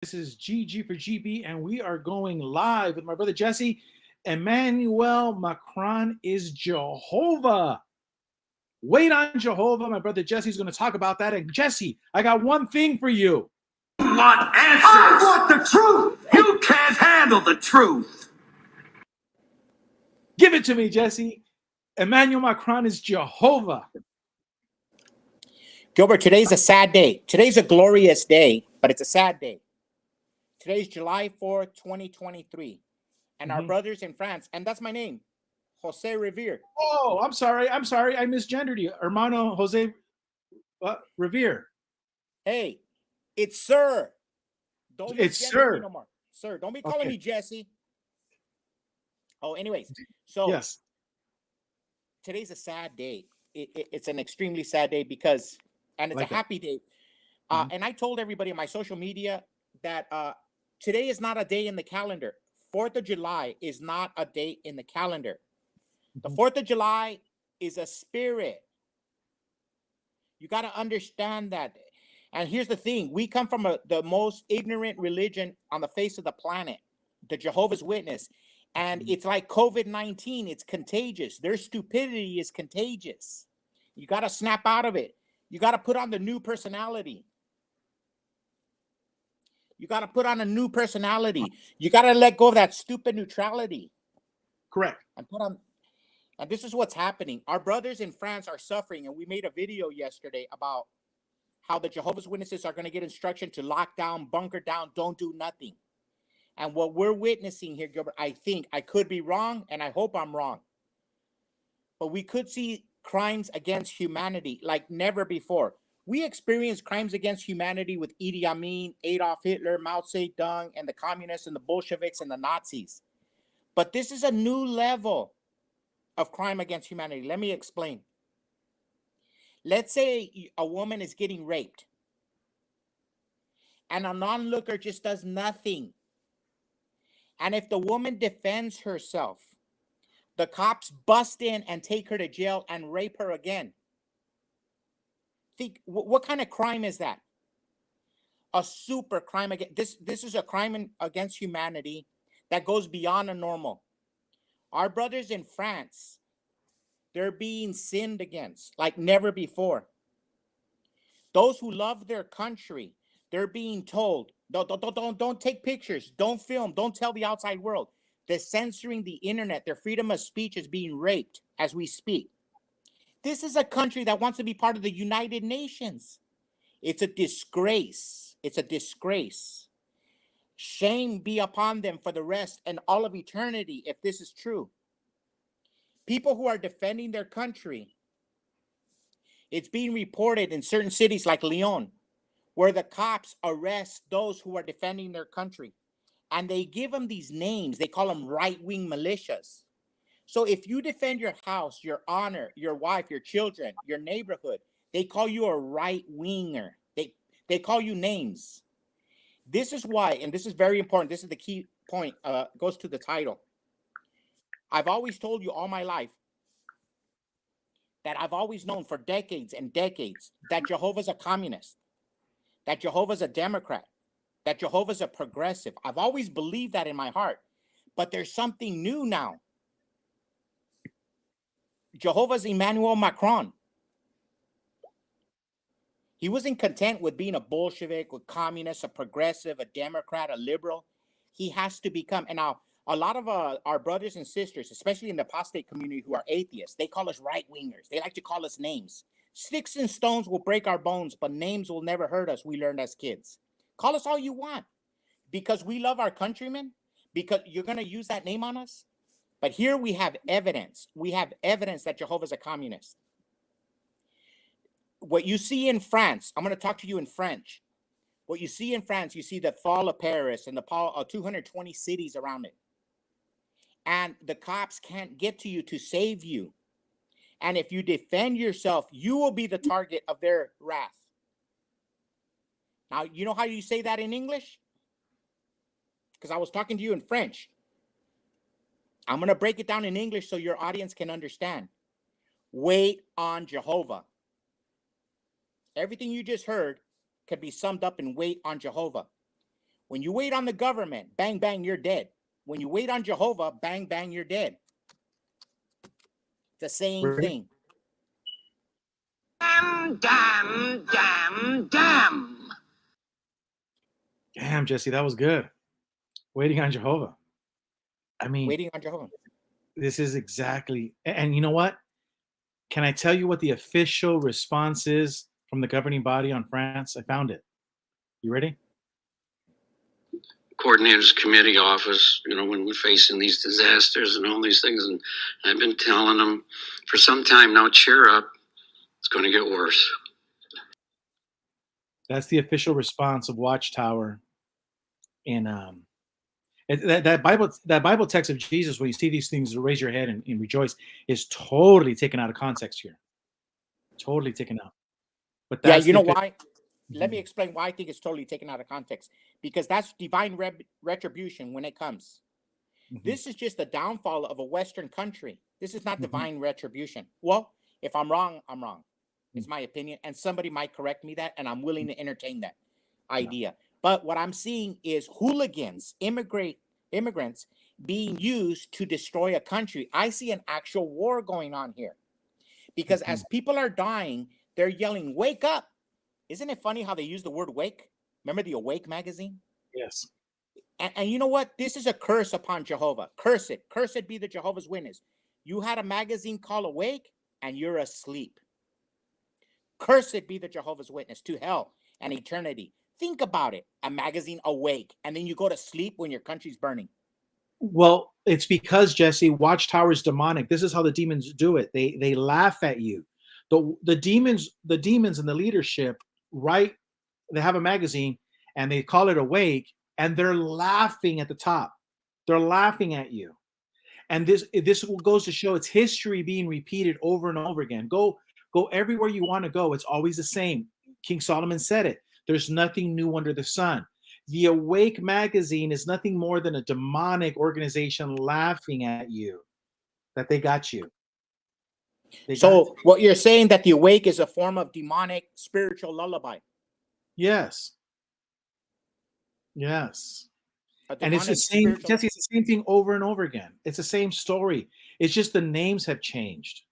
This is GG for GB, and we are going live with my brother Jesse. Emmanuel Macron is Jehovah. Wait on Jehovah. My brother Jesse's going to talk about that. And Jesse, I got one thing for you. You want answers? I want the truth. You can't handle the truth. Give it to me, Jesse. Emmanuel Macron is Jehovah. Gilbert, today's a sad day. Today's a glorious day, but it's a sad day. Today's July 4th, 2023. And our brothers in France, and that's my name, Jose Revere. Oh, I'm sorry. I misgendered you. Hermano Jose Revere. Hey, it's sir. It's sir. No more. Sir, don't be calling me Jesse. Oh, anyways. So yes, today's a sad day. It's an extremely sad day because, and it's a happy day. And I told everybody on my social media that today is not a day in the calendar. 4th of July is not a day in the calendar. The 4th of July is a spirit. You got to understand that. And here's the thing. We come from the most ignorant religion on the face of the planet, the Jehovah's Witness. And it's like COVID-19. It's contagious. Their stupidity is contagious. You got to snap out of it. You got to put on the new personality. You got to put on a new personality. You got to let go of that stupid neutrality. correct. And put on. And this is what's happening. Our brothers in France are suffering. And we made a video yesterday about how the Jehovah's Witnesses are going to get instruction to lock down, bunker down, don't do nothing. And what we're witnessing here, Gilbert, I think, I could be wrong, and I hope I'm wrong, but we could see crimes against humanity like never before. We experienced crimes against humanity with Idi Amin, Adolf Hitler, Mao Zedong, and the communists and the Bolsheviks and the Nazis. But this is a new level of crime against humanity. Let me explain. Let's say a woman is getting raped and a non-looker just does nothing. And if the woman defends herself, the cops bust in and take her to jail and rape her again. Think, what kind of crime is that? A super crime against this is a crime against humanity that goes beyond a normal. Our brothers in France, they're being sinned against like never before. Those who love their country, they're being told, don't take pictures, don't film, don't tell the outside world. They're censoring the internet. Their freedom of speech is being raped as we speak. This is a country that wants to be part of the United Nations. It's a disgrace. It's a disgrace. Shame be upon them for the rest and all of eternity if this is true. People who are defending their country, it's being reported in certain cities like Lyon, where the cops arrest those who are defending their country. And they give them these names. They call them right-wing militias. So if you defend your house, your honor, your wife, your children, your neighborhood, they call you a right-winger. They call you names. This is why, and this is very important. This is the key point, goes to the title. I've always told you all my life that I've always known for decades and decades that Jehovah's a communist, that Jehovah's a Democrat, that Jehovah's a progressive. I've always believed that in my heart, but there's something new now. Jehovah's Emmanuel Macron. He wasn't content with being a Bolshevik, a communist, a progressive, a Democrat, a liberal. He has to become, and now a lot of our brothers and sisters, especially in the apostate community who are atheists, they call us right-wingers. They like to call us names. Sticks and stones will break our bones, but names will never hurt us, we learned as kids. Call us all you want because we love our countrymen, because you're going to use that name on us. But here we have evidence. We have evidence that Jehovah's a communist. What you see in France, I'm going to talk to you in French. What you see in France, you see the fall of Paris and the fall of 220 cities around it. And the cops can't get to you to save you. And if you defend yourself, you will be the target of their wrath. Now, you know how you say that in English? Because I was talking to you in French. I'm going to break it down in English so your audience can understand. Wait on Jehovah. Everything you just heard could be summed up in wait on Jehovah. When you wait on the government, bang, bang, you're dead. When you wait on Jehovah, bang, bang, you're dead. The same thing. Damn, damn, damn, damn. Damn, Jesse, that was good. Waiting on Jehovah. I mean, Waiting on Jehovah. this is exactly, and you know what? Can I tell you what the official response is from the governing body on France? I found it. You ready? Coordinators committee office, you know, when we're facing these disasters and all these things. And I've been telling them for some time now, cheer up. It's going to get worse. That's the official response of Watchtower. And that Bible text of Jesus, when you see these things, raise your head and rejoice, is totally taken out of context here. Totally taken out. But Yeah, that's you know the- why? Let me explain why I think it's totally taken out of context. Because that's divine retribution when it comes. Mhm. This is just the downfall of a Western country. This is not Mhm. divine retribution. Well, if I'm wrong, I'm wrong. It's Mm. my opinion. And somebody might correct me that, and I'm willing to entertain that idea. But what I'm seeing is hooligans, immigrants being used to destroy a country. I see an actual war going on here. Because as people are dying, they're yelling, "Wake up." Isn't it funny how they use the word wake? Remember the Awake magazine? Yes. And you know what? This is a curse upon Jehovah. Curse it. Cursed be the Jehovah's Witness. You had a magazine called Awake, and you're asleep. Cursed be the Jehovah's Witness to hell and eternity. Think about it. A magazine Awake, and then you go to sleep when your country's burning. Well, it's because, Jesse, Watchtower is demonic. This is how the demons do it. They laugh at you. The demons and the leadership, right? They have a magazine and they call it Awake, and they're laughing at the top. They're laughing at you. And this goes to show it's history being repeated over and over again. Go everywhere you want to go. It's always the same. King Solomon said it. There's nothing new under the sun. The Awake magazine is nothing more than a demonic organization laughing at you that they got you. So what you're saying that the Awake is a form of demonic spiritual lullaby. Yes. Yes. And it's the demonic same, spiritual- Jesse, it's the same thing over and over again. It's the same story. It's just the names have changed.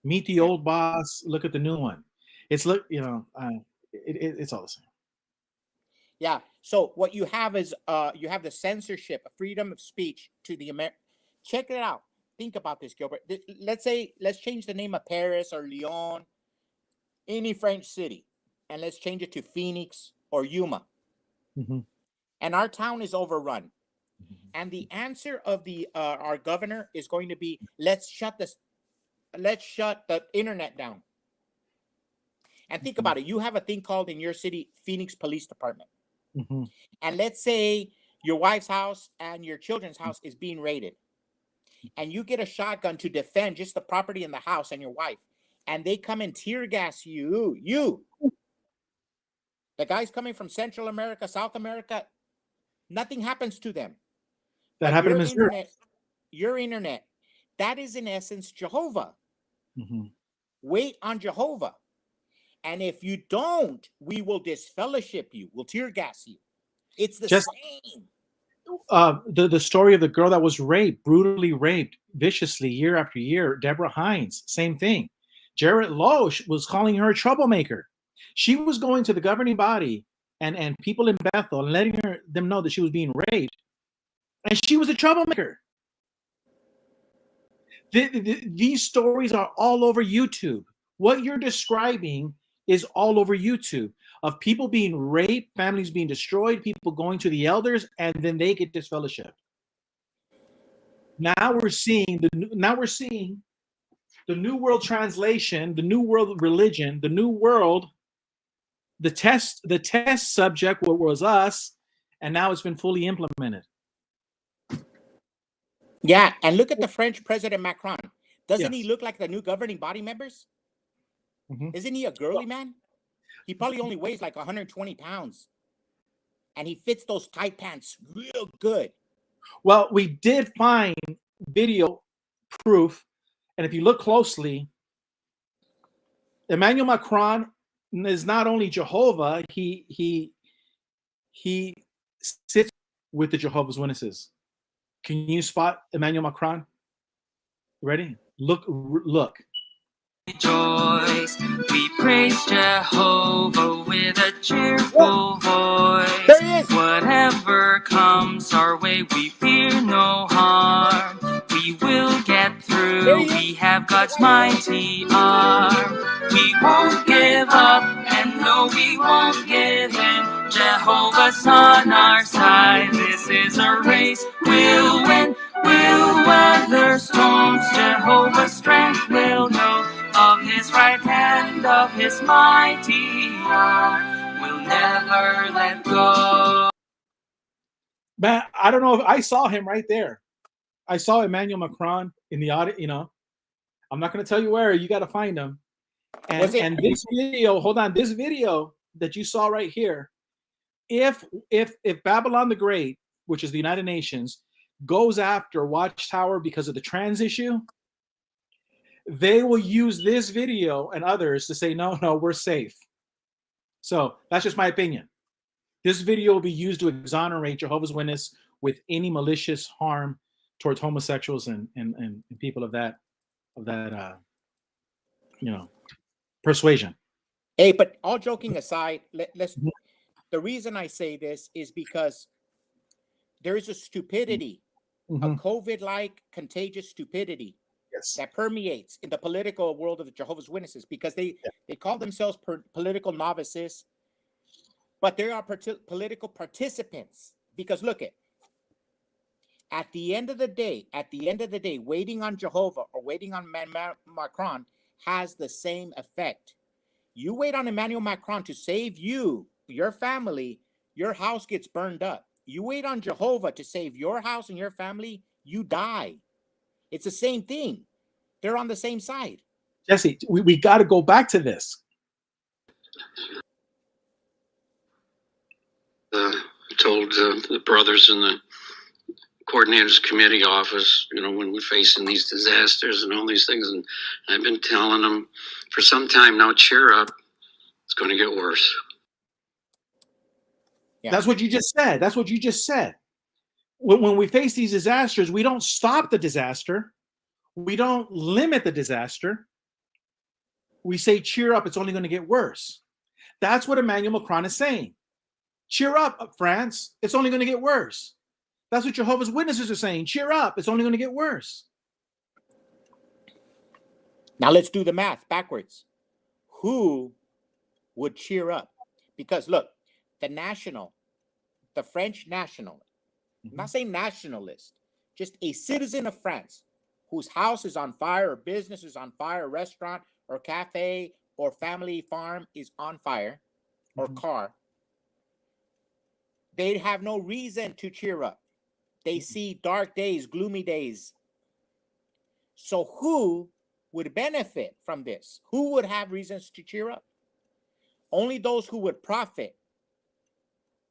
Meet the old boss, look at the new one. It's it's all the same. Yeah. So what you have is you have the censorship, a freedom of speech to the American. Check it out. Think about this, Gilbert. Let's change the name of Paris or Lyon, any French city, and let's change it to Phoenix or Yuma. Mm-hmm. And our town is overrun. And the answer of the our governor is going to be, let's shut the internet down. And think about it. You have a thing called in your city Phoenix Police Department. Mm-hmm. And let's say your wife's house and your children's house is being raided. And you get a shotgun to defend just the property in the house and your wife. And they come and tear gas you. The guys coming from Central America, South America, nothing happens to them. That But happened in your Missouri. your internet, that is in essence Jehovah. Mm-hmm. Wait on Jehovah. And if you don't, we will disfellowship you. We'll tear gas you. It's the same. The story of the girl that was raped, brutally raped, viciously year after year, Deborah Hines, same thing. Jared Loesch was calling her a troublemaker. She was going to the governing body and people in Bethel and letting them know that she was being raped, and she was a troublemaker. These stories are all over YouTube. What you're describing is all over YouTube of people being raped, families being destroyed, people going to the elders, and then they get disfellowshipped. Now we're seeing the New World Translation, the New World religion, the New World. The test subject was us, and now it's been fully implemented. Yeah, and look at the French President Macron. Doesn't Yes. he look like the new governing body members? Mm-hmm. Isn't he a girly man? He probably only weighs like 120 pounds. And he fits those tight pants real good. Well, we did find video proof, and if you look closely, Emmanuel Macron is not only Jehovah, he he sits with the Jehovah's Witnesses. Can you spot Emmanuel Macron? Ready? Look. Rejoice, we praise Jehovah with a cheerful voice. There he is. Whatever comes our way, we fear no harm. We will get through. We have God's mighty arm. We won't give up, and no, we won't give in. Jehovah's on our side. This is a race. We'll win. We'll weather storms. Jehovah's strength will know. Of his right hand, of his mighty arm, we'll never let go. Man, I don't know if I saw him right there. I saw Emmanuel Macron in the audit. I'm not going to tell you where. You got to find him. And this video, hold on, this video that you saw right here. If Babylon the Great, which is the United Nations, goes after Watchtower because of the trans issue, they will use this video and others to say, no, we're safe. So that's just my opinion. This video will be used to exonerate Jehovah's Witness with any malicious harm towards homosexuals and people of that persuasion. Hey, but all joking aside, let's. The reason I say this is because there is a stupidity, a COVID-like contagious stupidity. Yes. That permeates in the political world of the Jehovah's Witnesses, because they call themselves political novices, but they are political participants. Because look at the end of the day, waiting on Jehovah or waiting on Macron has the same effect. You wait on Emmanuel Macron to save you, your family, your house gets burned up. You wait on Jehovah to save your house and your family, you die. It's the same thing. They're on the same side. Jesse, we got to go back to this. Told the brothers in the coordinators committee office, when we're facing these disasters and all these things, and I've been telling them for some time now, cheer up. It's going to get worse. Yeah. That's what you just said. When we face these disasters, we don't stop the disaster. We don't limit the disaster. We say, cheer up, it's only going to get worse. That's what Emmanuel Macron is saying. Cheer up, France, it's only going to get worse. That's what Jehovah's Witnesses are saying. Cheer up, it's only going to get worse. Now let's do the math backwards. Who would cheer up? Because look, the French national, I'm not saying nationalist, just a citizen of France whose house is on fire or business is on fire, restaurant or cafe or family farm is on fire, or car, they have no reason to cheer up. They see dark days, gloomy days. So who would benefit from this? Who would have reasons to cheer up? Only those who would profit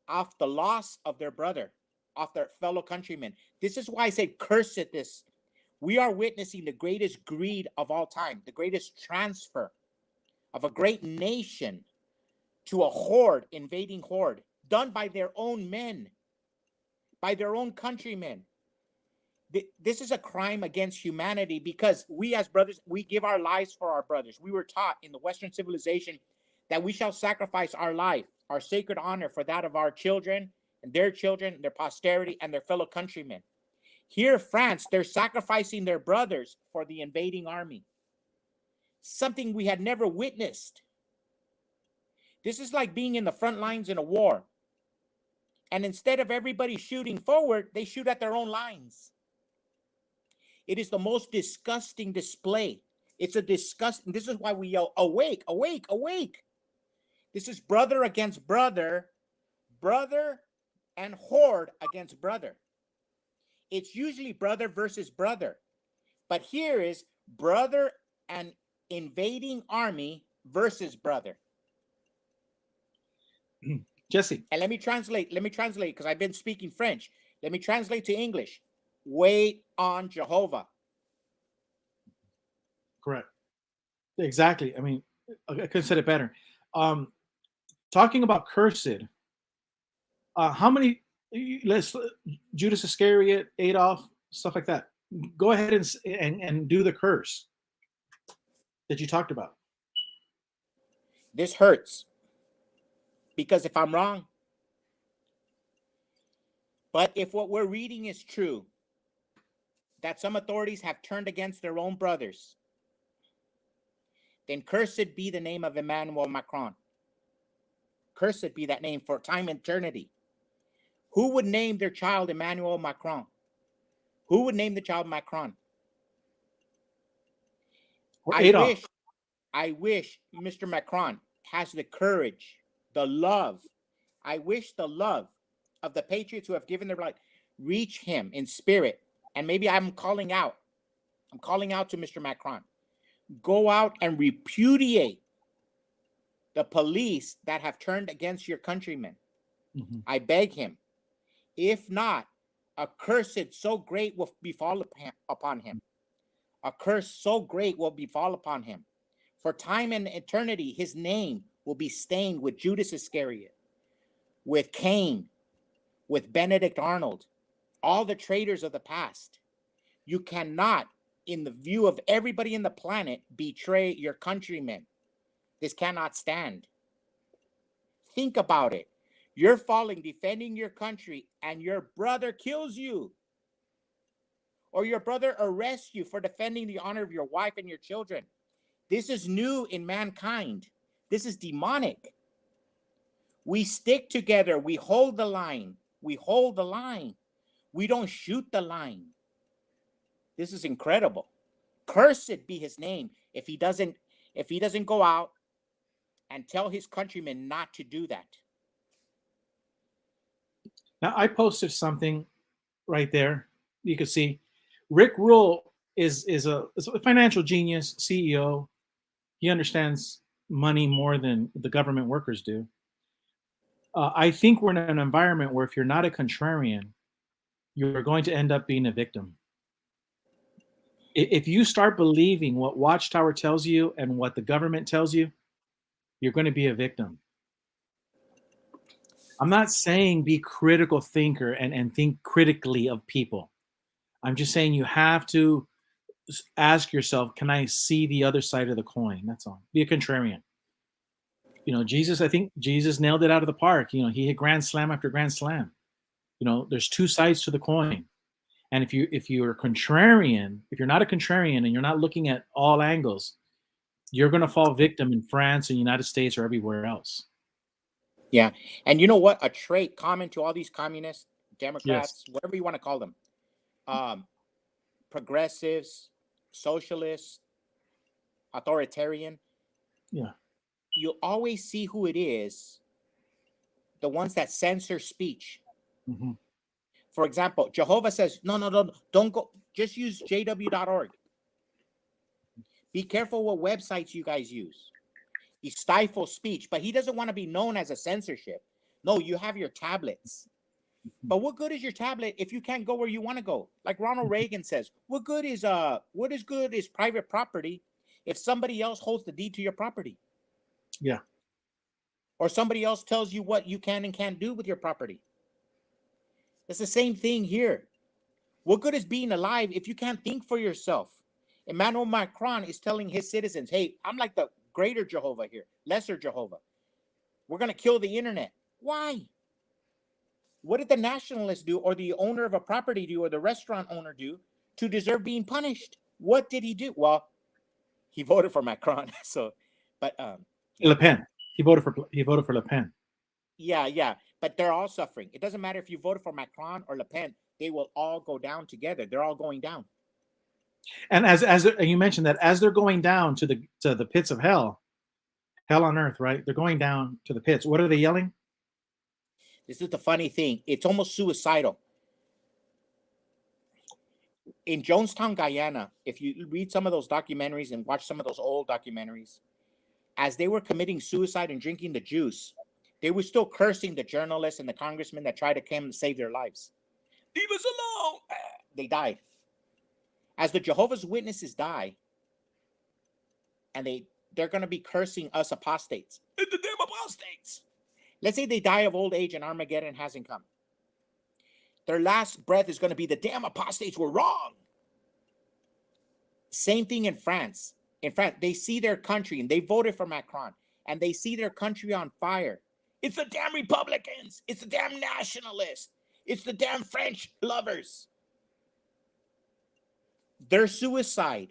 off the loss of their brother, off their fellow countrymen. This is why I say curse at this. We are witnessing the greatest greed of all time, the greatest transfer of a great nation to a horde, invading horde, done by their own men, by their own countrymen. This is a crime against humanity, because we as brothers, we give our lives for our brothers. We were taught in the Western civilization that we shall sacrifice our life, our sacred honor, for that of our children and their posterity, and their fellow countrymen. Here, France, they're sacrificing their brothers for the invading army. Something we had never witnessed. This is like being in the front lines in a war. And instead of everybody shooting forward, they shoot at their own lines. It is the most disgusting display. It's a disgusting, this is why we yell, awake, awake, awake. This is brother against brother, brother and horde against brother. It's usually brother versus brother. But here is brother and invading army versus brother. Jesse. And let me translate because I've been speaking French. Let me translate to English. Wait on Jehovah. Correct. Exactly. I mean, I couldn't say it better. Talking about cursed, How many? Let's Judas Iscariot, Adolf, stuff like that. Go ahead and do the curse that you talked about. This hurts because if I'm wrong, but if what we're reading is true, that some authorities have turned against their own brothers, then cursed be the name of Emmanuel Macron. Cursed be that name for time and eternity. Who would name their child Emmanuel Macron? Who would name the child Macron? Or Adolf. I wish Mr. Macron has the courage, the love. I wish the love of the patriots who have given their life reach him in spirit. And maybe I'm calling out to Mr. Macron. Go out and repudiate the police that have turned against your countrymen. Mm-hmm. I beg him. If not, a curse so great will befall upon him. A curse so great will befall upon him. For time and eternity, his name will be stained with Judas Iscariot, with Cain, with Benedict Arnold, all the traitors of the past. You cannot, in the view of everybody in the planet, betray your countrymen. This cannot stand. Think about it. You're falling, defending your country, and your brother kills you. Or your brother arrests you for defending the honor of your wife and your children. This is new in mankind. This is demonic. We stick together. We hold the line. We hold the line. We don't shoot the line. This is incredible. Cursed be his name if he doesn't go out and tell his countrymen not to do that. Now I posted something right there. You can see Rick Rule is a financial genius, CEO. He understands money more than the government workers do. I think we're in an environment where if you're not a contrarian, you're going to end up being a victim. If you start believing what Watchtower tells you and what the government tells you, you're going to be a victim. I'm not saying be critical thinker and think critically of people. I'm just saying you have to ask yourself, can I see the other side of the coin? That's all. Be a contrarian. Jesus, I think Jesus nailed it out of the park. He hit grand slam after grand slam. There's two sides to the coin. And if you're a contrarian, if you're not a contrarian and you're not looking at all angles, you're going to fall victim in France and United States or everywhere else. Yeah. And you know what? A trait common to all these communists, Democrats, whatever you want to call them, progressives, socialists, authoritarian. Yeah. You always see who it is, the ones that censor speech. Mm-hmm. For example, Jehovah says, no, don't go. Just use jw.org. Be careful what websites you guys use. He stifles speech, but he doesn't want to be known as a censorship. No, you have your tablets. But what good is your tablet if you can't go where you want to go? Like Ronald Reagan says, what good is private property if somebody else holds the deed to your property? Yeah. Or somebody else tells you what you can and can't do with your property. It's the same thing here. What good is being alive if you can't think for yourself? Emmanuel Macron is telling his citizens, hey, I'm like the greater Jehovah here, lesser Jehovah. We're going to kill the internet. Why? What did the nationalists do, or the owner of a property do, or the restaurant owner do to deserve being punished? What did he do? Well, he voted for Macron. Le Pen. He voted for Le Pen. Yeah. But they're all suffering. It doesn't matter if you voted for Macron or Le Pen. They will all go down together. They're all going down. And as you mentioned that as they're going down to the pits of hell on earth, right? They're going down to the pits. What are they yelling? This is the funny thing. It's almost suicidal. In Jonestown, Guyana, if you read some of those documentaries and watch some of those old documentaries, as they were committing suicide and drinking the juice, they were still cursing the journalists and the congressmen that tried to come and save their lives. Leave us alone. They died. As the Jehovah's Witnesses die, and they're going to be cursing us apostates. The damn apostates. Let's say they die of old age and Armageddon hasn't come. Their last breath is going to be, the damn apostates were wrong. Same thing in France. In France, they see their country, and they voted for Macron, and they see their country on fire. It's the damn Republicans. It's the damn nationalists. It's the damn French lovers. Their suicide.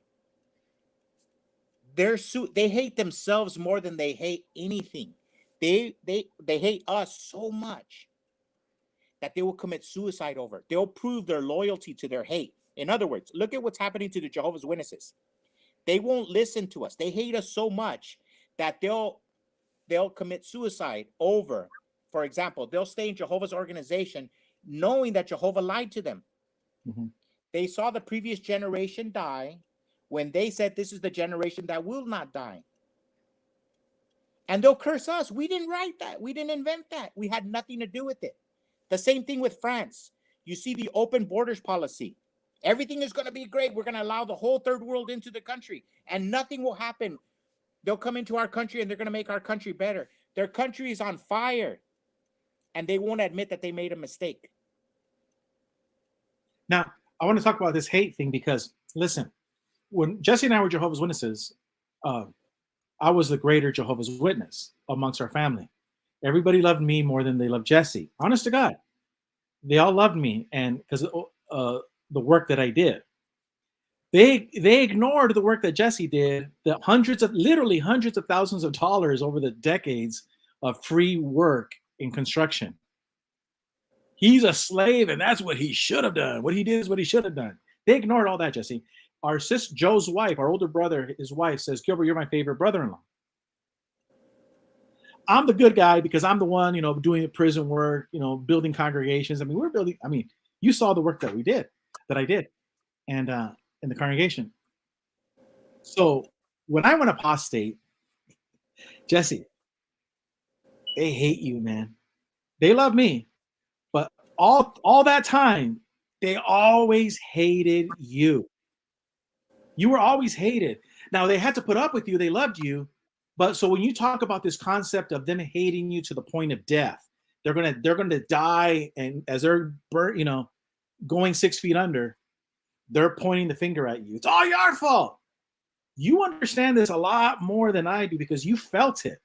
They hate themselves more than they hate anything. They hate us so much that they will commit suicide over. They'll prove their loyalty to their hate. In other words, look at what's happening to the Jehovah's Witnesses. They won't listen to us. They hate us so much that they'll commit suicide over, for example, they'll stay in Jehovah's organization knowing that Jehovah lied to them. Mm-hmm. They saw the previous generation die when they said this is the generation that will not die. And they'll curse us. We didn't write that. We didn't invent that. We had nothing to do with it. The same thing with France. You see the open borders policy. Everything is going to be great. We're going to allow the whole third world into the country, and nothing will happen. They'll come into our country, and they're going to make our country better. Their country is on fire, and they won't admit that they made a mistake. Now, I want to talk about this hate thing because, listen, when Jesse and I were Jehovah's Witnesses, I was the greater Jehovah's Witness amongst our family. Everybody loved me more than they loved Jesse. Honest to God. They all loved me, and because the work that I did. They ignored the work that Jesse did, the literally hundreds of thousands of dollars over the decades of free work in construction. He's a slave, and that's what he should have done. What he did is what he should have done. They ignored all that, Jesse. Our sister Joe's wife, our older brother, his wife says, Gilbert, you're my favorite brother-in-law. I'm the good guy because I'm the one, doing the prison work, building congregations. I mean, you saw the work that I did, and in the congregation. So when I went apostate, Jesse, they hate you, man. They love me, but all that time, they always hated you. You were always hated. Now they had to put up with you. They loved you. But so when you talk about this concept of them hating you to the point of death, they're gonna die, and as they're going 6 feet under, they're pointing the finger at you. It's all your fault. You understand this a lot more than I do because you felt it.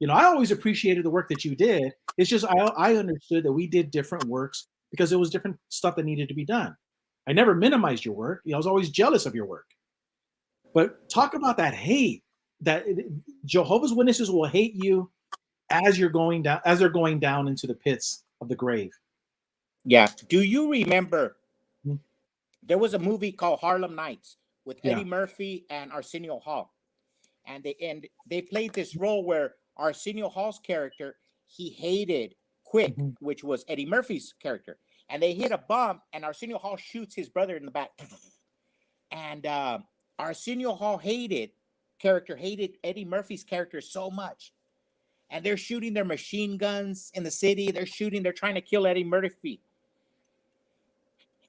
I always appreciated the work that you did. It's just I understood that we did different works because there was different stuff that needed to be done. I never minimized your work. I was always jealous of your work. But talk about that hate. That Jehovah's Witnesses will hate you as they're going down into the pits of the grave. Yeah. Do you remember there was a movie called Harlem Nights with Eddie Murphy and Arsenio Hall, and they played this role where Arsenio Hall's character, he hated Quick, which was Eddie Murphy's character, and they hit a bump, and Arsenio Hall shoots his brother in the back, and Arsenio Hall hated Eddie Murphy's character so much, and they're shooting their machine guns in the city. They're trying to kill Eddie Murphy.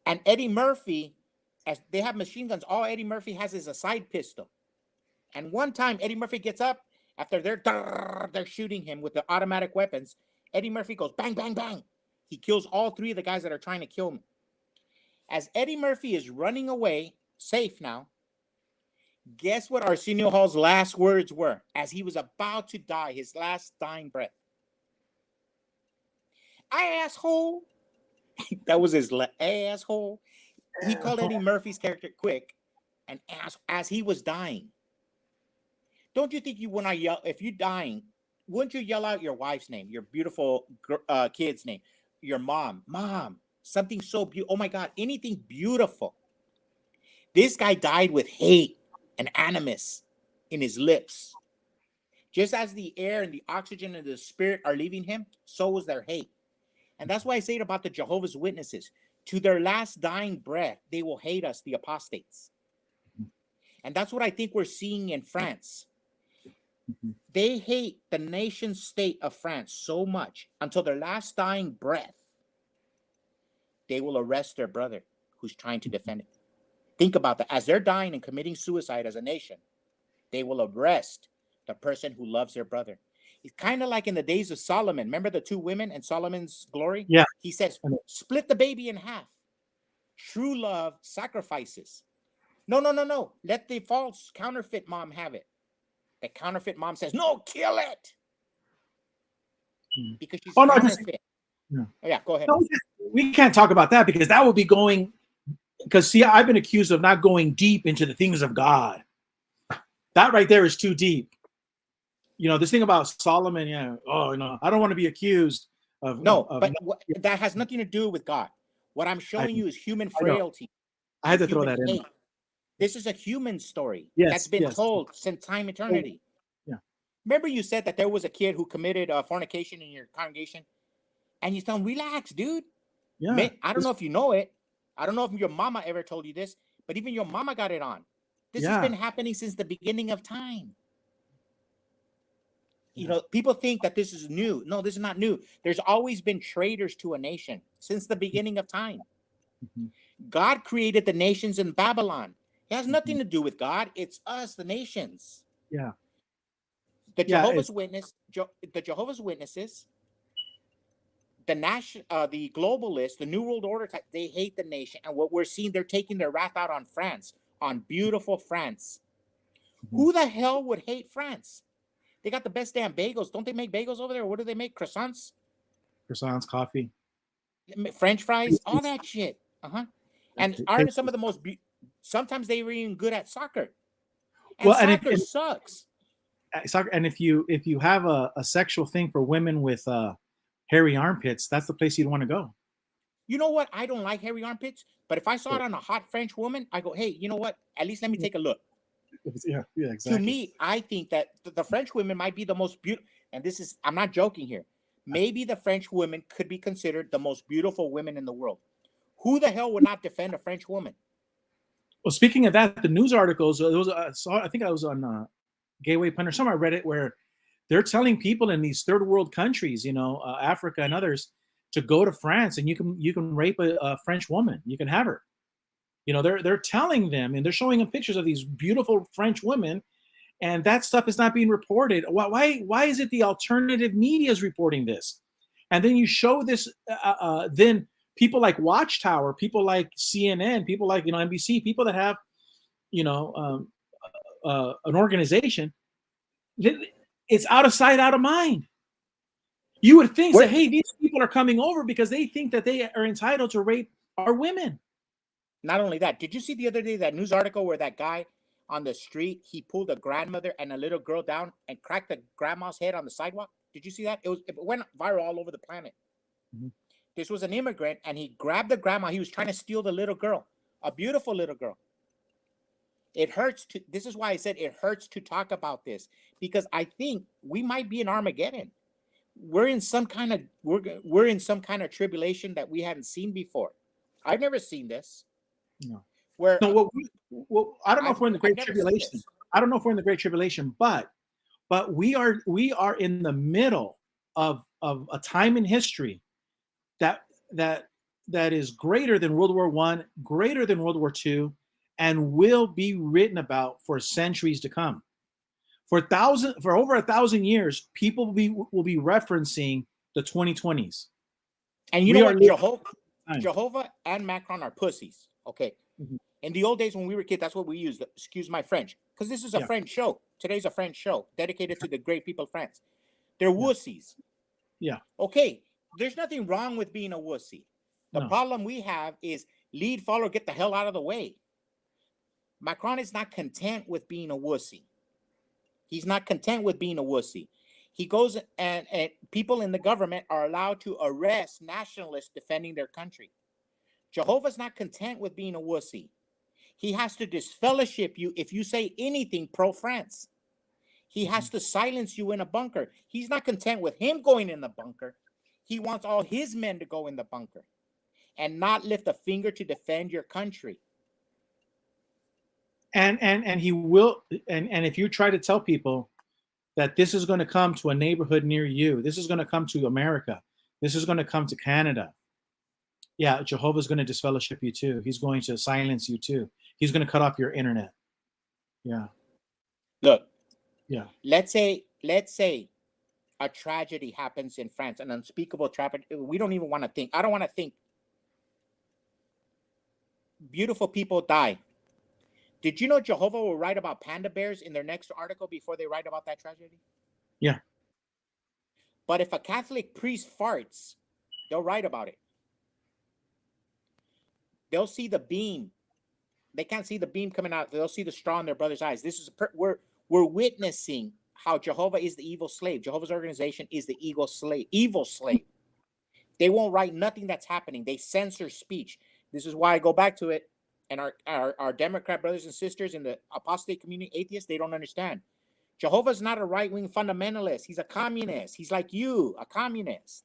And Eddie Murphy, as they have machine guns, all Eddie Murphy has is a side pistol. And one time Eddie Murphy gets up after they're shooting him with the automatic weapons. Eddie Murphy goes bang, bang, bang. He kills all three of the guys that are trying to kill him. As Eddie Murphy is running away, safe now, guess what Arsenio Hall's last words were as he was about to die, his last dying breath? Asshole. That was his asshole. He called Eddie Murphy's character Quick an ass as he was dying. Don't you think if you're dying, wouldn't you yell out your wife's name, your beautiful kid's name, your mom, something so beautiful? Oh my God, anything beautiful. This guy died with hate and animus in his lips. Just as the air and the oxygen and the spirit are leaving him, so was their hate. And that's why I say it about the Jehovah's Witnesses. To their last dying breath, they will hate us, the apostates. And that's what I think we're seeing in France. They hate the nation state of France so much until their last dying breath, they will arrest their brother who's trying to defend it. Think about that. As they're dying and committing suicide as a nation, they will arrest the person who loves their brother. It's kind of like in the days of Solomon. Remember the two women and Solomon's glory? Yeah. He says, I know. split the baby in half. True love sacrifices. No, no, no, no. Let the false counterfeit mom have it. The counterfeit mom says, no, kill it. Because she's Oh, no, counterfeit. no. Oh, yeah, go ahead. No, we can't talk about that because that would be going. Because see, I've been accused of not going deep into the things of God. That right there is too deep. You know, this thing about Solomon. Yeah. Oh no, I don't want to be accused of. No, of but that has nothing to do with God. What I'm showing you is human frailty. I had to throw human that in. hate. This is a human story Yes, that's been yes. told since time eternity. Yeah. Remember you said that there was a kid who committed fornication in your congregation? And you tell him, relax, dude. Yeah. Man, I don't know if you know it. I don't know if your mama ever told you this, but even your mama got it on. This has been happening since the beginning of time. You know, people think that this is new. No, this is not new. There's always been traitors to a nation since the beginning of time. Mhm. God created the nations in Babylon. It has nothing to do with God. It's us, the nations. Yeah. The Yeah, Jehovah's Witnesses, the globalists, the New World Order type, they hate the nation. And what we're seeing, they're taking their wrath out on France, on beautiful France. Who the hell would hate France? They got the best damn bagels. Don't they make bagels over there? What do they make? Croissants? Croissants, coffee. French fries? All that shit. And aren't some of the most... sometimes they were even good at soccer. And Well, soccer sucks. Soccer, and if you have a sexual thing for women with hairy armpits, that's the place you'd want to go. You know what? I don't like hairy armpits, but if I saw it on a hot French woman, I go, hey, you know what? At least let me take a look. Yeah, exactly. To me, I think that the French women might be the most beautiful, and this is, I'm not joking here. Maybe the French women could be considered the most beautiful women in the world. Who the hell would not defend a French woman? Well, speaking of that, the news articles, I think I was on Gateway Punter, somewhere I read it, where they're telling people in these third world countries, you know, Africa and others, to go to France and you can rape a French woman. You can have her. You know, they're telling them, and they're showing them pictures of these beautiful French women, and that stuff is not being reported. Why is it the alternative media is reporting this? And then you show this, then people like Watchtower, people like CNN, people like, you know, NBC, people that have, you know, an organization, it's out of sight, out of mind. You would think that, hey, these people are coming over because they think that they are entitled to rape our women. Not only that, did you see the other day that news article where that guy on the street, he pulled a grandmother and a little girl down and cracked the grandma's head on the sidewalk? Did you see that? It went viral all over the planet. Mm-hmm. This was an immigrant, and he grabbed the grandma. He was trying to steal the little girl, a beautiful little girl. It hurts to, this is why I said it hurts to talk about this, because I think we might be in Armageddon. We're in some kind of tribulation that we hadn't seen before. I've never seen this. No. Where no, well, I don't know if we're in the Great Tribulation. I don't know if we're in the Great Tribulation, but we are in the middle of a time in history that is greater than World War I, greater than World War II, and will be written about for centuries to come. For over 1,000 years, people will be referencing the 2020s. And you know what? Jehovah and Macron are pussies. Okay. Mm-hmm. In the old days when we were kids, that's what we used. Excuse my French, because this is a French show. Today's a French show dedicated to the great people of France. They're wussies. Yeah. Okay. There's nothing wrong with being a wussy. The problem we have is lead, follow, get the hell out of the way. Macron is not content with being a wussy. He's not content with being a wussy. He goes and people in the government are allowed to arrest nationalists defending their country. Jehovah's not content with being a wussy. He has to disfellowship you if you say anything pro-France. He has to silence you in a bunker. He's not content with him going in the bunker. He wants all his men to go in the bunker and not lift a finger to defend your country. And he will, and if you try to tell people that this is going to come to a neighborhood near you, this is going to come to America, this is going to come to Canada, yeah, Jehovah's going to disfellowship you too. He's going to silence you too. He's going to cut off your internet. Yeah. Look. Yeah. Let's say a tragedy happens in France, an unspeakable tragedy. We don't even want to think. I don't want to think. Beautiful people die. Did you know Jehovah will write about panda bears in their next article before they write about that tragedy? Yeah. But if a Catholic priest farts, they'll write about it. They'll see the beam. They can't see the beam coming out. They'll see the straw in their brother's eyes. This is we're witnessing how Jehovah is the evil slave. Jehovah's organization is the evil slave. Evil slave. They won't write nothing that's happening. They censor speech. This is why I go back to it. And our Democrat brothers and sisters in the apostate community, atheists, they don't understand. Jehovah's not a right-wing fundamentalist. He's a communist. He's like you, a communist.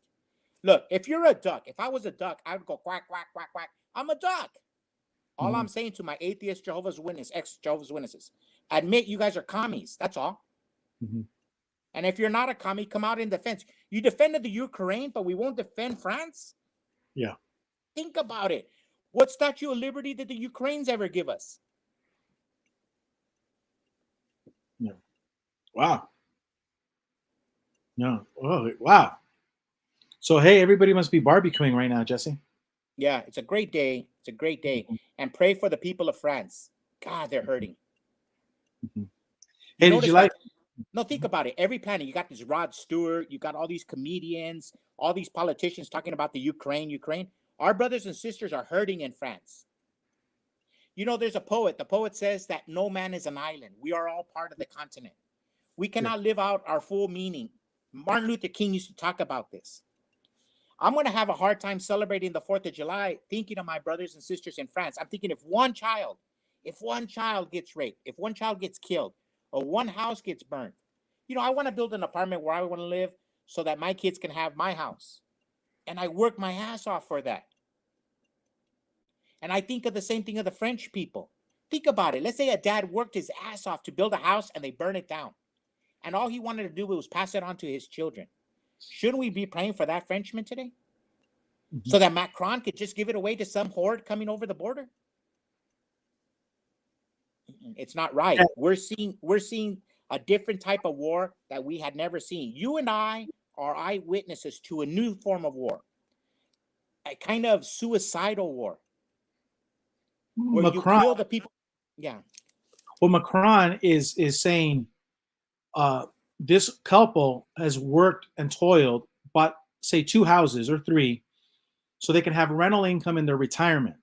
Look, if you're a duck, if I was a duck, I would go quack, quack, quack, quack. I'm a duck. All I'm saying to my atheist Jehovah's Witness, ex-Jehovah's Witnesses, admit you guys are commies. That's all. And if you're not a commie, come out in defense. You defended the Ukraine, but we won't defend France? Yeah. Think about it. What Statue of Liberty did the Ukrainians ever give us? Yeah. Wow. No. Oh, wow. So, hey, everybody must be barbecuing right now, Jesse. Yeah, it's a great day. It's a great day. And pray for the people of France. God, they're hurting. Hey, did you like? No, think about it. Every planet, you got this Rod Stewart, you got all these comedians, all these politicians talking about the Ukraine. Our brothers and sisters are hurting in France. You know, there's a poet. The poet says that no man is an island. We are all part of the continent. We cannot live out our full meaning. Martin Luther King used to talk about this. I'm going to have a hard time celebrating the 4th of July thinking of my brothers and sisters in France. I'm thinking if one child gets raped, if one child gets killed, or one house gets burned, you know, I want to build an apartment where I want to live so that my kids can have my house. And I work my ass off for that. And I think of the same thing of the French people. Think about it. Let's say a dad worked his ass off to build a house and they burn it down. And all he wanted to do was pass it on to his children. Shouldn't we be praying for that Frenchman today? So that Macron could just give it away to some horde coming over the border? It's not right. We're seeing a different type of war that we had never seen. You and I are eyewitnesses to a new form of war. A kind of suicidal war. Where Macron, you kill the people. Yeah. Well, Macron is saying this couple has worked and toiled, bought, say, 2 houses or 3, so they can have rental income in their retirement.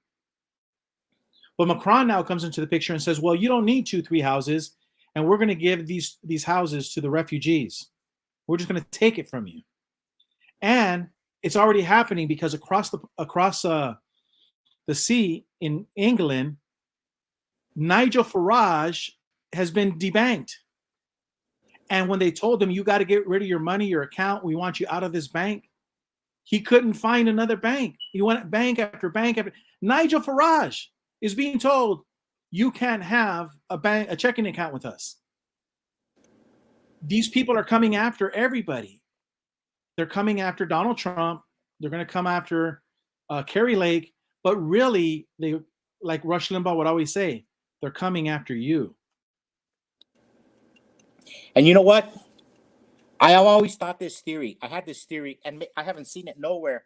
But Macron now comes into the picture and says, well, you don't need 2-3 houses, and we're going to give these houses to the refugees. We're just going to take it from you. And it's already happening because across the sea in England, Nigel Farage has been debanked. And when they told him, you got to get rid of your money, your account, we want you out of this bank, he couldn't find another bank. He went bank after bank after. Nigel Farage is being told, you can't have a checking account with us. These people are coming after everybody. They're coming after Donald Trump. They're going to come after Kerry Lake. But really, they, like Rush Limbaugh would always say, they're coming after you. And you know what? I have always thought this theory. I had this theory, and I haven't seen it nowhere.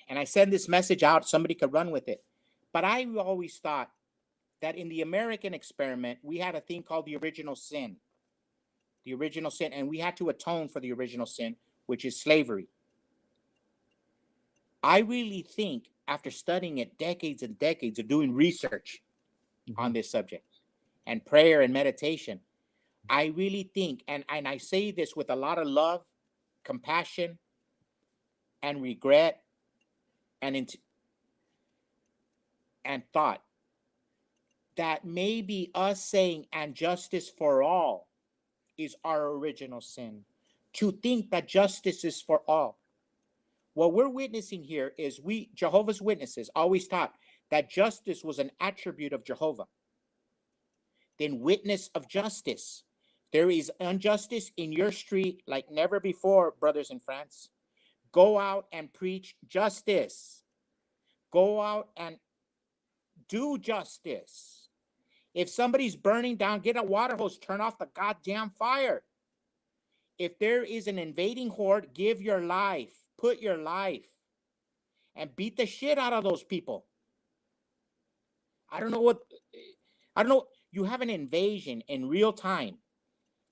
And I send this message out. Somebody could run with it. But I always thought that in the American experiment, we had a thing called the original sin. The original sin. And we had to atone for the original sin, which is slavery. I really think, after studying it decades and decades of doing research on this subject and prayer and meditation, I really think, and I say this with a lot of love, compassion, and regret, and thought, that maybe us saying "and justice for all" is our original sin. To think that justice is for all. What we're witnessing here is we, Jehovah's Witnesses, always taught that justice was an attribute of Jehovah. Then witness of justice. There is injustice in your street like never before, brothers in France. Go out and preach justice. Go out and do justice. If somebody's burning down, get a water hose, turn off the goddamn fire. if there is an invading horde, give your life, put your life, and beat the shit out of those people. I don't know. You have an invasion in real time,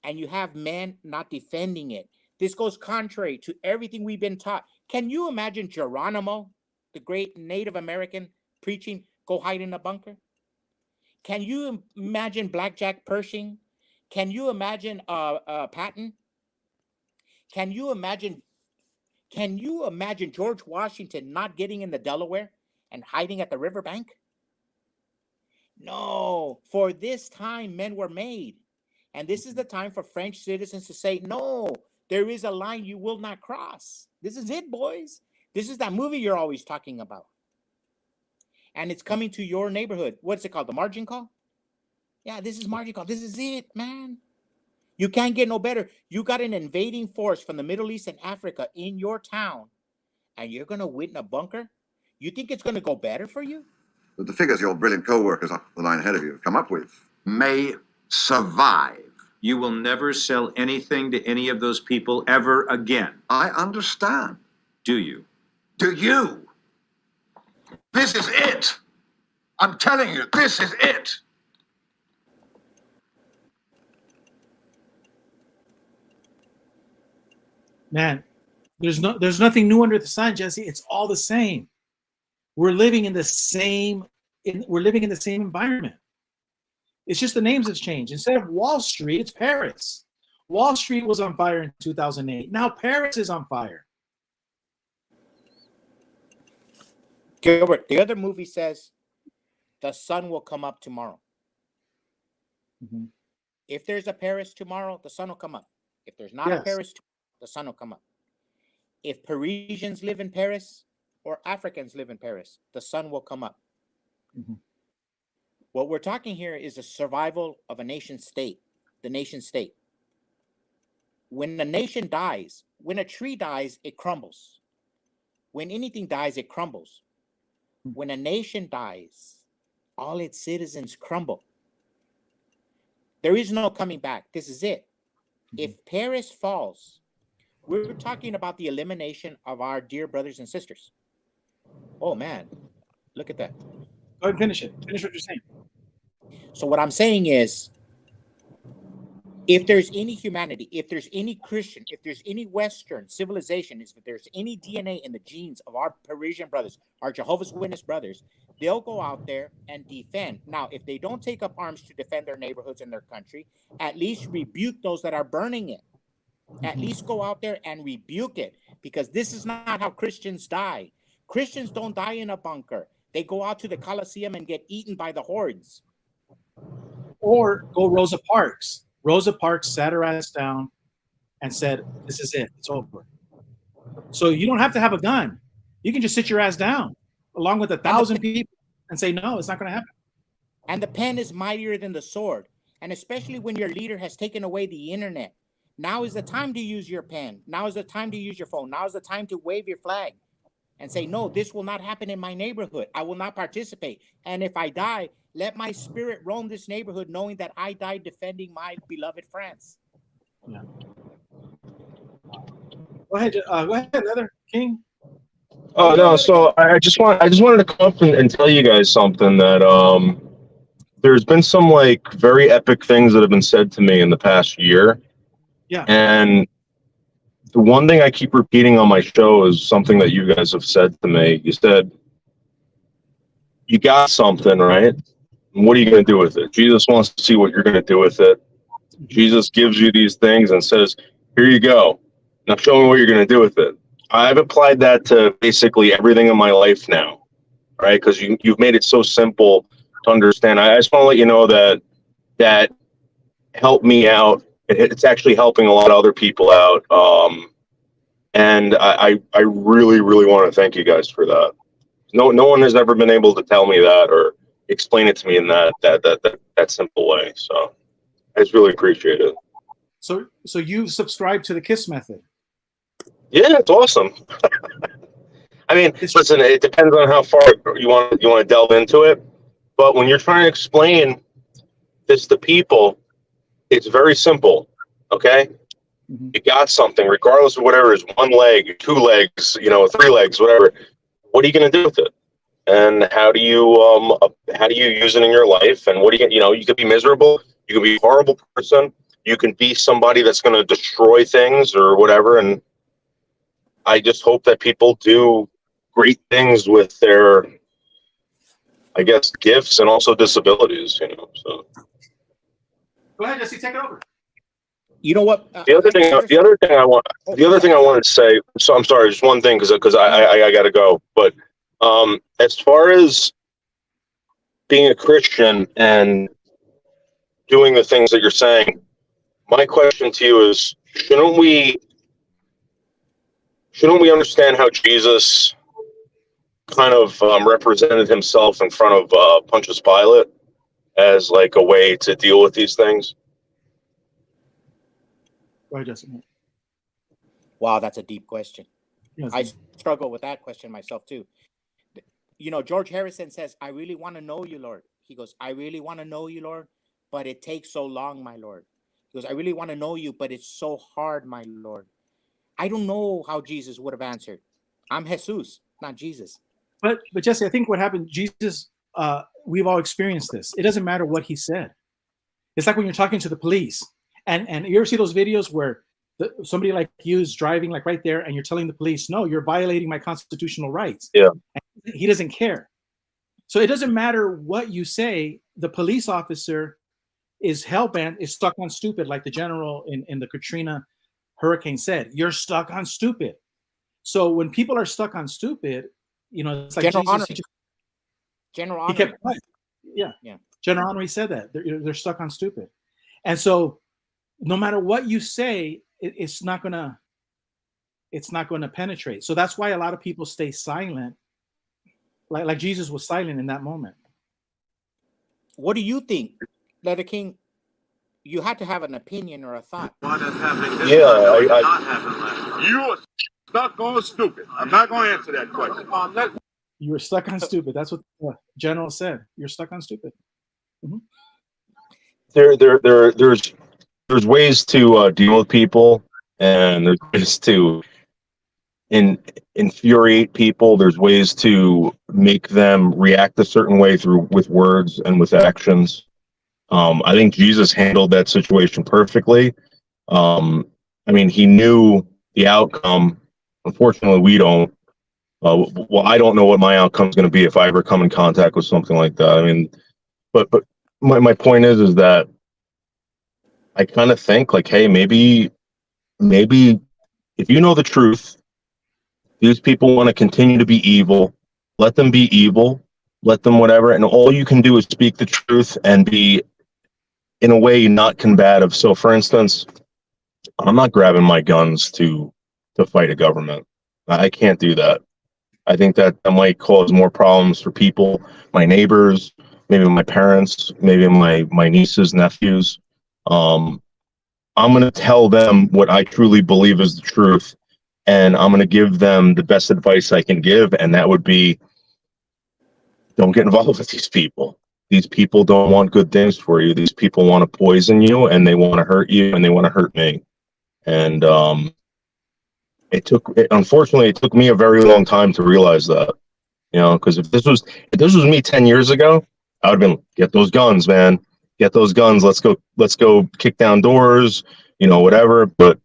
and you have men not defending it. This goes contrary to everything we've been taught. Can you imagine Geronimo, the great Native American, preaching, go hide in a bunker? Can you imagine Blackjack Pershing? Can you imagine Patton? Can you imagine George Washington not getting in the Delaware and hiding at the riverbank? No, for this time men were made. And this is the time for French citizens to say, no, there is a line you will not cross. This is it, boys. This is that movie you're always talking about. And it's coming to your neighborhood. What's it called? The margin call? Yeah, this is margin call. This is it, man. You can't get no better. You got an invading force from the Middle East and Africa in your town, and you're going to win a bunker? You think it's going to go better for you? But the figures your brilliant co-workers up the line ahead of you have come up with May survive. You will never sell anything to any of those people ever again. I understand. Do you? Do you? This is it. I'm telling you, this is it. Man, there's nothing new under the sun, Jesse. It's all the same. We're living in the same environment. It's just the names have changed. Instead of Wall Street, it's Paris. Wall Street was on fire in 2008. Now Paris is on fire. Gilbert, the other movie says the sun will come up tomorrow. Mm-hmm. If there's a Paris tomorrow, the sun will come up. If there's not a Paris tomorrow, the sun will come up. If Parisians live in Paris or Africans live in Paris, the sun will come up. Mm-hmm. What we're talking here is the survival of a nation state, the nation state. When a nation dies, when a tree dies, it crumbles. When anything dies, it crumbles. When a nation dies, all its citizens crumble. There is no coming back. This is it. If Paris falls, we're talking about the elimination of our dear brothers and sisters. Oh, man. Look at that. Go ahead and finish it. Finish what you're saying. So what I'm saying is, if there's any humanity, if there's any Christian, if there's any Western civilization, if there's any DNA in the genes of our Parisian brothers, our Jehovah's Witness brothers, they'll go out there and defend. Now, if they don't take up arms to defend their neighborhoods and their country, at least rebuke those that are burning it. At least go out there and rebuke it, because this is not how Christians die. Christians don't die in a bunker. They go out to the Colosseum and get eaten by the hordes. Or go Rosa Parks. Rosa Parks sat her ass down and said, this is it. It's over. So you don't have to have a gun. You can just sit your ass down along with 1,000 people and say, no, it's not going to happen. And the pen is mightier than the sword. And especially when your leader has taken away the internet. Now is the time to use your pen. Now is the time to use your phone. Now is the time to wave your flag and say, no, this will not happen in my neighborhood. I will not participate. And if I die, let my spirit roam this neighborhood knowing that I died defending my beloved France. Yeah. Go ahead, Leather King. Oh no! So I just wanted to come up and tell you guys something that there's been some like very epic things that have been said to me in the past year. Yeah. And the one thing I keep repeating on my show is something that you guys have said to me. You said, you got something, right? And what are you going to do with it? Jesus wants to see what you're going to do with it. Jesus gives you these things and says, here you go. Now show me what you're going to do with it. I've applied that to basically everything in my life now, right? Because you've made it so simple to understand. I just want to let you know that helped me out. It's actually helping a lot of other people out. And I really, really want to thank you guys for that. No one has ever been able to tell me that or explain it to me in that simple way. So I just really appreciate it. So you've subscribed to the KISS method. Yeah, it's awesome. I mean, listen, it depends on how far you want to delve into it. But when you're trying to explain this to people, it's very simple, okay? Mhm. You got something, regardless of whatever it is, one leg, two legs, 3 legs, whatever. What are you going to do with it? And how do you use it in your life? And what do you could be miserable. You can be a horrible person. You can be somebody that's going to destroy things or whatever. And I just hope that people do great things with their, I guess, gifts and also disabilities, So Go ahead, Jesse, take it over. You know what? the other thing I wanted to say. So I'm sorry, just one thing because I got to go. But as far as being a Christian and doing the things that you're saying, my question to you is: shouldn't we understand how Jesus kind of represented himself in front of Pontius Pilate as like a way to deal with these things? Go ahead, Jesse. Wow, that's a deep question. Yes. I struggle with that question myself too. George Harrison says, "I really want to know you, Lord." He goes, "I really want to know you, Lord, but it takes so long, my Lord." He goes, "I really want to know you, but it's so hard, my Lord." I don't know how Jesus would have answered. I'm Jesus, not Jesus. But Jesse, I think what happened, Jesus, we've all experienced this. It doesn't matter what he said. It's like when you're talking to the police, and you ever see those videos where somebody like you is driving like right there, and you're telling the police, "No, you're violating my constitutional rights." Yeah. And he doesn't care. So it doesn't matter what you say. The police officer is hellbent, is stuck on stupid, like the general in the Katrina hurricane said. You're stuck on stupid. So when people are stuck on stupid, it's like General Jesus. General He kept quiet. Yeah. General Henry said that they're stuck on stupid, and so no matter what you say, it's not gonna penetrate. So that's why a lot of people stay silent, like Jesus was silent in that moment. What do you think, Leather King? You had to have an opinion or a thought. What is happening this Yeah, time did not happen last time. You are stuck on stupid. I'm not going to answer that question. You were stuck on stupid. That's what the general said. You're stuck on stupid. Mm-hmm. There's ways to deal with people, and there's ways to infuriate people. There's ways to make them react a certain way with words and with actions. I think Jesus handled that situation perfectly. He knew the outcome. Unfortunately, we don't. I don't know what my outcome is going to be if I ever come in contact with something like that. But my point is that I kind of think like, hey, maybe if you know the truth, these people want to continue to be evil. Let them be evil. Let them whatever. And all you can do is speak the truth and be, in a way, not combative. So, for instance, I'm not grabbing my guns to fight a government. I can't do that. I think that might cause more problems for people, my neighbors, maybe my parents, maybe my nieces, nephews. I'm going to tell them what I truly believe is the truth, and I'm going to give them the best advice I can give, and that would be, don't get involved with these people. These people don't want good things for you. These people want to poison you, and they want to hurt you, and they want to hurt me. And unfortunately, it took me a very long time to realize that. Because if this was me 10 years ago, I would have been, get those guns, man. Get those guns. Let's go kick down doors, whatever. But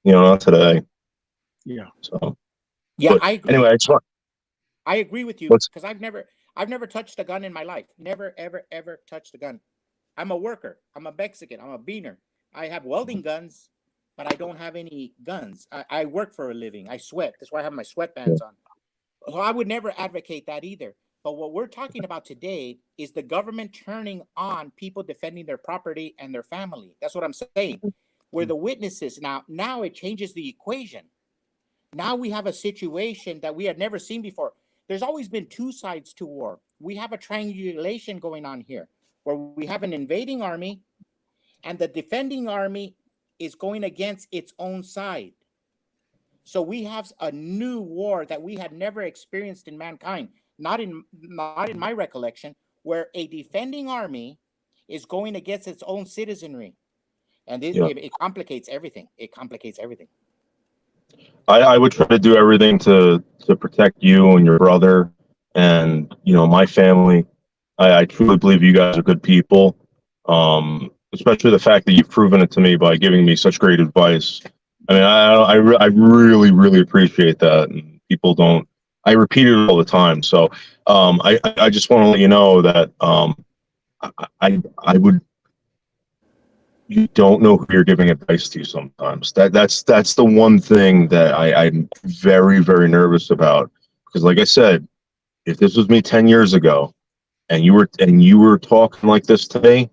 not today. Yeah. So yeah, I agree. Anyway, I agree with you because I've never touched a gun in my life. Never, ever touched a gun. I'm a worker. I'm a Mexican. I'm a beaner. I have welding guns, but I don't have any guns. I work for a living. I sweat. That's why I have my sweatbands on. So I would never advocate that either. But what we're talking about today is the government turning on people defending their property and their family. That's what I'm saying. We're the witnesses. Now it changes the equation. Now we have a situation that we had never seen before. There's always been two sides to war. We have a triangulation going on here where we have an invading army and the defending army is going against its own side. So we have a new war that we had never experienced in mankind, not in my recollection, where a defending army is going against its own citizenry. And this, Yeah. it complicates everything. It complicates everything. I would try to do everything to protect you and your brother and, you know, my family. I truly believe you guys are good people. Especially the fact that you've proven it to me by giving me such great advice. I mean, I really, really appreciate that. And people don't, I repeat it all the time. So, I just want to let you know that, I would, you don't know who you're giving advice to sometimes. That's the one thing that I'm very, very nervous about. Because like I said, if this was me 10 years ago and you were talking like this to me,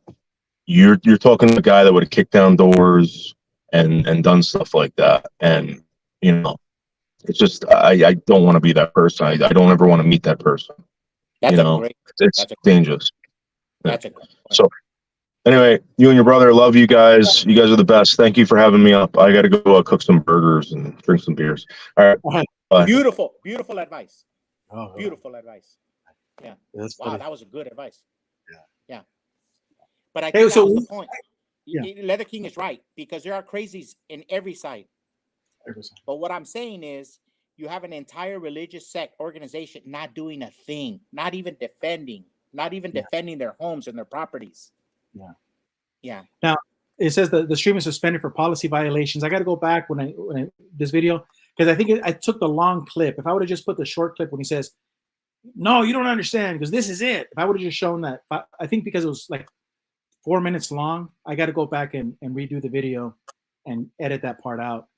you're talking to a guy that would have kicked down doors and done stuff like that. And you know, it's just I don't want to be that person. I don't ever want to meet that person. That's You a know, great. it's That's a dangerous. that's a great point. So anyway, you and your brother, love you guys. You guys are the best. Thank you for having me up. I got to go cook some burgers and drink some beers. All right. All right. Bye. Beautiful, beautiful advice. Oh, Beautiful advice. Yeah. that's Wow, funny. that was a good advice. Yeah. Yeah. But I Hey, think that so was the point. yeah. Leather King is right, because there are crazies in every side. But what I'm saying is, you have an entire religious sect organization not doing a thing, not even defending their homes and their properties. Yeah. Yeah. Now it says that the stream is suspended for policy violations. I got to go back when I this video, because I think I took the long clip. If I would have just put the short clip when he says, "No, you don't understand," because this is it. If I would have just shown that, I think because it was like 4 minutes long, I got to go back and redo the video and edit that part out.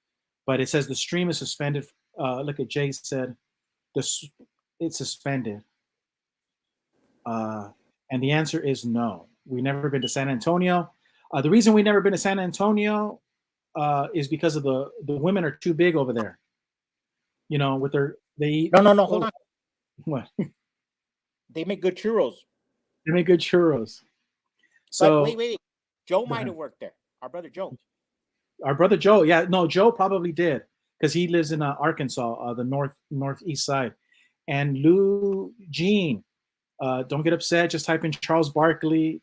But it says the stream is suspended. Look at Jay said, it's suspended. And the answer is no. We've never been to San Antonio. The reason we've never been to San Antonio is because of the women are too big over there. You know, with they eat. No, hold on. What? They make good churros. They make good churros. So but wait. Joe might have worked there. Our brother Joe. Our brother Joe. Yeah, no, Joe probably did, because he lives in Arkansas, the northeast side. And Lou Jean, don't get upset. Just type in Charles Barkley,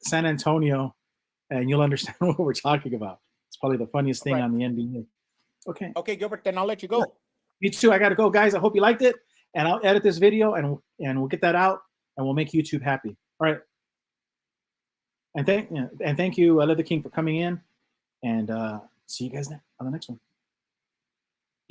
San Antonio, and you'll understand what we're talking about. It's probably the funniest thing on the NBA. Okay. Okay, Gilbert, then I'll let you go. Me too. I got to go, guys. I hope you liked it, and I'll edit this video and we'll get that out, and we'll make YouTube happy. All right. And thank you, Leather King, for coming in, and see you guys on the next one.